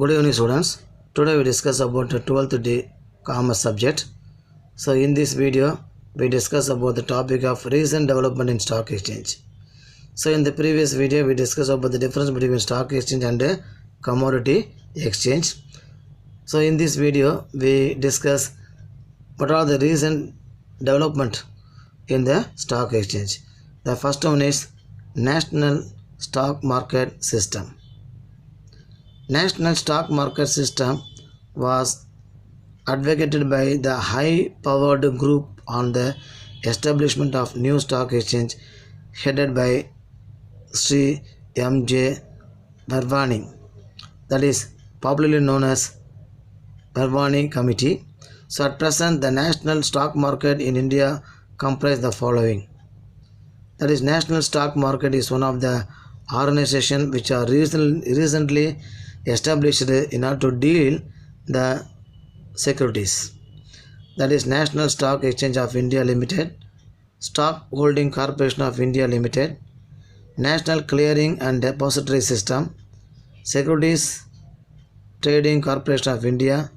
Good evening students. Today we discuss about the 12th day commerce subject. So in this video we discuss about the topic of recent development in stock exchange. So in the previous video we discussed about the difference between stock exchange and commodity exchange. So in this video we discuss what are the recent development in the stock exchange. The first one is National Stock Market System. National Stock Market System was advocated by the high-powered group on the establishment of new stock exchange headed by Sri M.J. Bharwani, that is popularly known as Bharwani Committee. So at present the national stock market in India comprises the following. That is, National Stock Market is one of the organizations which are recently established in order to deal the securities. That is National Stock Exchange of India Limited, Stock Holding Corporation of India Limited, National Clearing and Depository System, Securities Trading Corporation of India,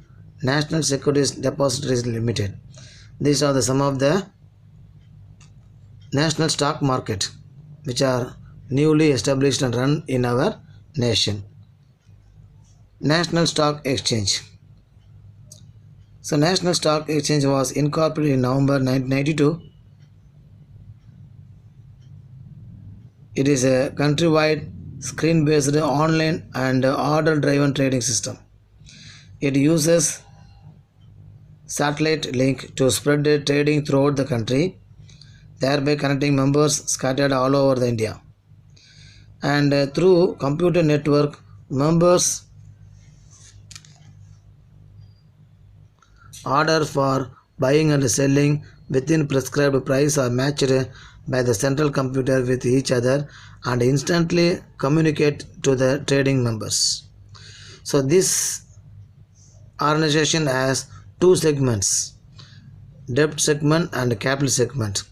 National Securities Depositories Limited. These are some of the national stock market which are newly established and run in our nation. National Stock Exchange. So National Stock Exchange was incorporated in November 1992. It is a countrywide screen-based online and order-driven trading system. It uses satellite link to spread the trading throughout the country, thereby connecting members scattered all over the India. And through computer network, members order for buying and selling within prescribed price are matched by the central computer with each other and instantly communicate to the trading members. So this organization has two segments, debt segment and capital segment,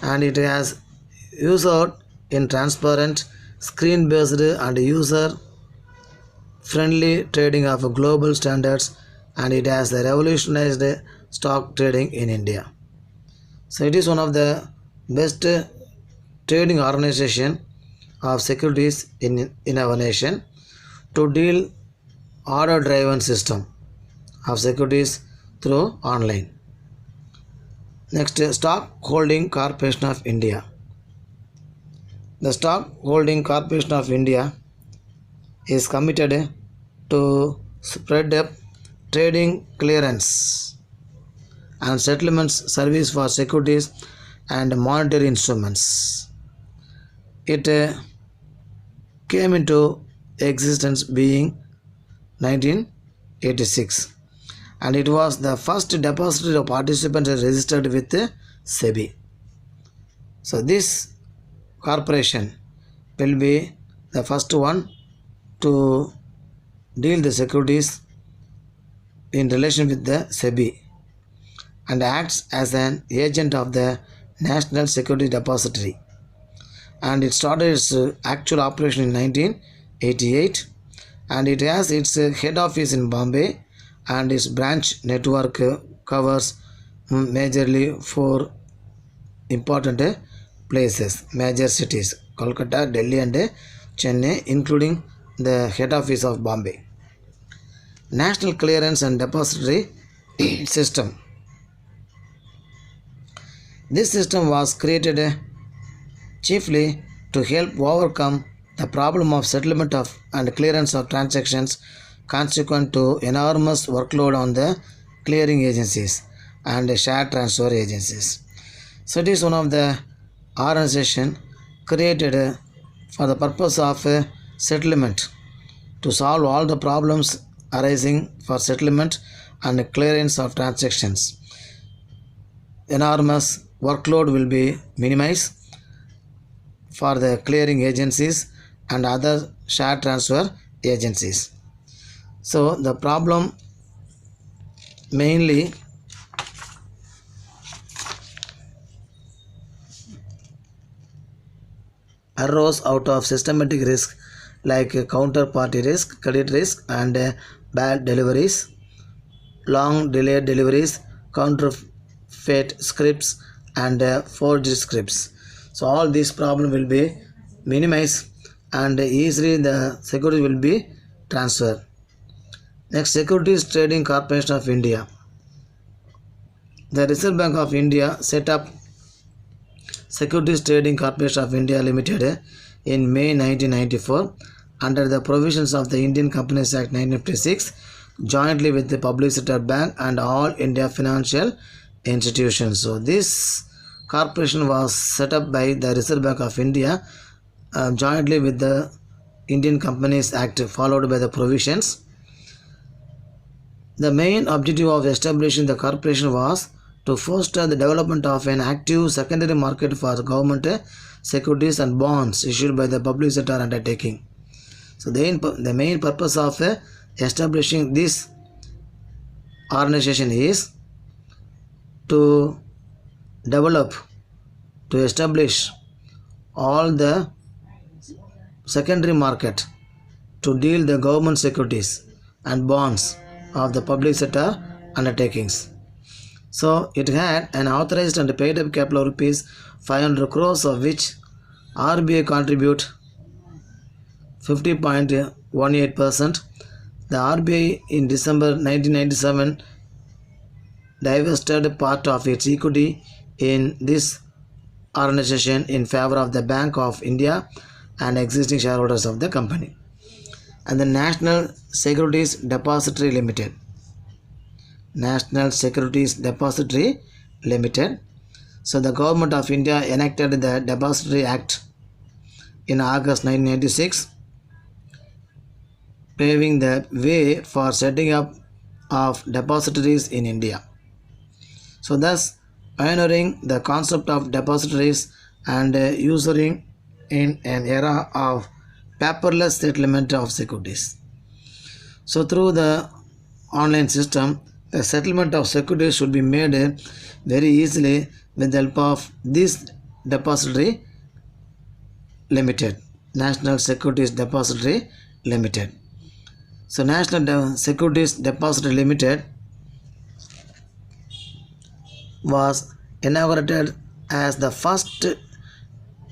and it has used in transparent, screen-based and user-friendly trading of global standards, and it has revolutionized stock trading in India. So it is one of the best trading organization of securities in our nation to deal order-driven system of securities through online. Next, Stock Holding Corporation of India. The Stock Holding Corporation of India is committed to spread up trading clearance and settlements service for securities and monetary instruments. It came into existence being 1986, and it was the first depository of participants registered with SEBI. So this corporation will be the first one to deal the securities in relation with the SEBI and acts as an agent of the National Security Depository. And it started its actual operation in 1988, and it has its head office in Bombay, and its branch network covers majorly 4 important places, major cities, Kolkata, Delhi and Chennai, including the head office of Bombay. National Clearance and Depository System. This system was created chiefly to help overcome the problem of settlement of and clearance of transactions consequent to enormous workload on the clearing agencies and share transfer agencies. So it is one of the organization created for the purpose of settlement, to solve all the problems arising for settlement and clearance of transactions. Enormous workload will be minimized for the clearing agencies and other share transfer agencies. So the problem mainly arose out of systematic risk like counterparty risk, credit risk, and bad deliveries, long delayed deliveries, counterfeit scripts, and forged scripts. So all these problem will be minimized and easily the security will be transferred. Next, Securities Trading Corporation of India. The Reserve Bank of India set up Securities Trading Corporation of India Limited in May 1994 under the provisions of the Indian Companies Act 1956, jointly with the Public Sector Bank and all India financial institutions. So this corporation was set up by the Reserve Bank of India jointly with the Indian Companies Act, followed by the provisions. The main objective of establishing the corporation was to foster the development of an active secondary market for government securities and bonds issued by the public sector undertaking. So the main purpose of establishing this organization is to develop, to establish all the secondary market to deal the government securities and bonds of the public sector undertakings. So it had an authorized and paid up capital of rupees 500 crores, of which RBI contribute 50.18%. The RBI in December 1997 divested part of its equity in this organization in favor of the Bank of India and existing shareholders of the company. And the National Securities Depository Limited. National Securities Depository Limited. So the Government of India enacted the Depository Act in August 1996, paving the way for setting up of depositories in India. So thus pioneering the concept of depositories and ushering in an era of paperless settlement of securities. So through the online system, the settlement of securities should be made very easily with the help of this depository limited, National Securities Depository Limited. So National Securities Depository Limited was inaugurated as the first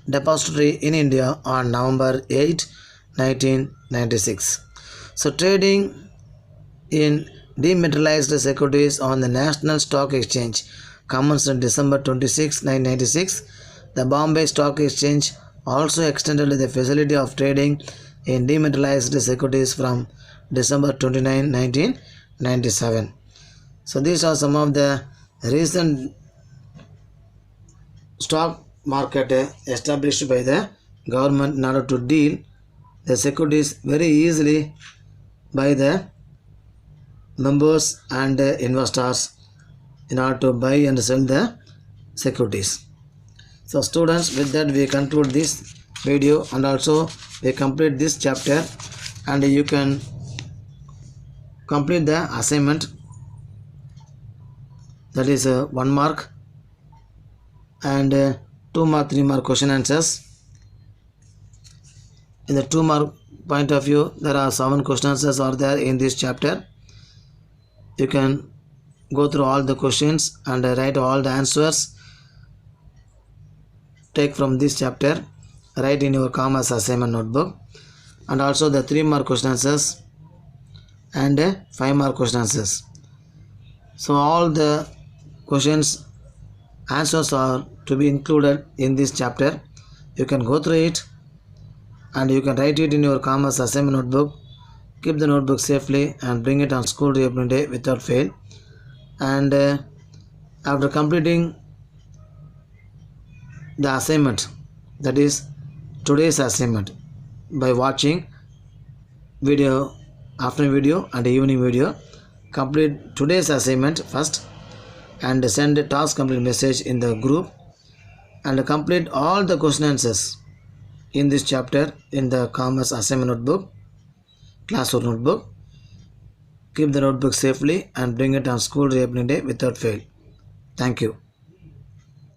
depository in India on November 8, 1996. So trading in dematerialized securities on the National Stock Exchange commenced on December 26, 1996. The Bombay Stock Exchange also extended the facility of trading in dematerialized securities from December 29, 1997. So these are some of the recent stock market established by the government in order to deal the securities very easily by the members and investors in order to buy and sell the securities. So students, with that we conclude this video and also we complete this chapter, and you can complete the assignment, that is 1 mark and 2 mark, 3 mark question answers. In the 2 mark point of view, there are 7 question answers are there in this chapter. You can go through all the questions and write all the answers. Take from this chapter, write in your commerce assignment notebook, and also the 3 mark question answers and 5 mark question answers. So all the questions answers are to be included in this chapter. You can go through it and you can write it in your commerce assignment notebook. Keep the notebook safely and bring it on school reopening day without fail. And after completing the assignment, that is today's assignment, by watching video, afternoon video and evening video, complete today's assignment first and send a task complete message in the group, and complete all the question answers in this chapter in the commerce assignment notebook, classroom notebook. Keep the notebook safely and bring it on school reopening day without fail. Thank you.